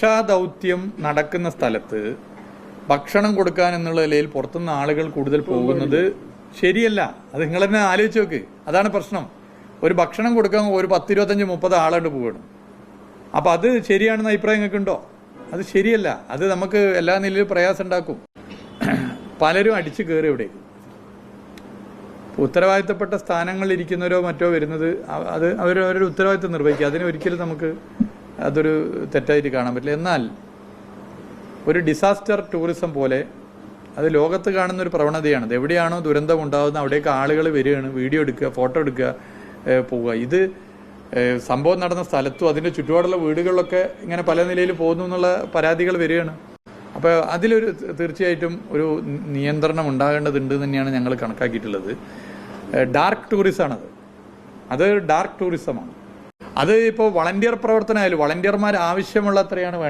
രക്ഷാദൗത്യം നടക്കുന്ന സ്ഥലത്ത് ഭക്ഷണം കൊടുക്കാൻ എന്നുള്ള നിലയിൽ പുറത്തുനിന്ന് ആളുകൾ കൂടുതൽ പോകുന്നത് ശരിയല്ല. അത് നിങ്ങൾ തന്നെ ആലോചിച്ച് നോക്ക്. അതാണ് പ്രശ്നം. ഒരു ഭക്ഷണം കൊടുക്കാൻ ഒരു 10, 25, 30 ആളാണ്ട് പോവുകയാണ്. അപ്പം അത് ശരിയാണെന്ന് അഭിപ്രായം നിങ്ങൾക്കുണ്ടോ? അത് ശരിയല്ല. അത് നമുക്ക് എല്ലാ നിലയിലും പ്രയാസം ഉണ്ടാക്കും. പലരും അടിച്ചു കയറി ഇവിടേക്ക്. ഉത്തരവാദിത്തപ്പെട്ട സ്ഥാനങ്ങളിൽ ഇരിക്കുന്നവരോ മറ്റോ വരുന്നത് അത് അവരവരുടെ ഉത്തരവാദിത്തം നിർവഹിക്കുക. അതിന് ഒരിക്കലും നമുക്ക് അതൊരു തെറ്റായിട്ട് കാണാൻ പറ്റില്ല. എന്നാൽ ഒരു ഡിസാസ്റ്റർ ടൂറിസം പോലെ അത് ലോകത്ത് കാണുന്ന ഒരു പ്രവണതയാണ്. അത് എവിടെയാണോ ദുരന്തം ഉണ്ടാകുന്നത് അവിടേക്ക് ആളുകൾ വരികയാണ്, വീഡിയോ എടുക്കുക, ഫോട്ടോ എടുക്കുക, പോവുക. ഇത് സംഭവം നടന്ന സ്ഥലത്തും അതിൻ്റെ ചുറ്റുപാടുള്ള വീടുകളിലൊക്കെ ഇങ്ങനെ പല നിലയിൽ പോകുന്നു എന്നുള്ള പരാതികൾ വരികയാണ്. അപ്പോൾ അതിലൊരു തീർച്ചയായിട്ടും ഒരു നിയന്ത്രണം ഉണ്ടാകേണ്ടതുണ്ട് തന്നെയാണ് ഞങ്ങൾ കണക്കാക്കിയിട്ടുള്ളത്. ഡാർക്ക് ടൂറിസമാണത്. അത് ഡാർക്ക് ടൂറിസമാണ്. അത് ഇപ്പോൾ വളണ്ടിയർ പ്രവർത്തനമായാലും വളണ്ടിയർമാർ ആവശ്യമുള്ള അത്രയാണ്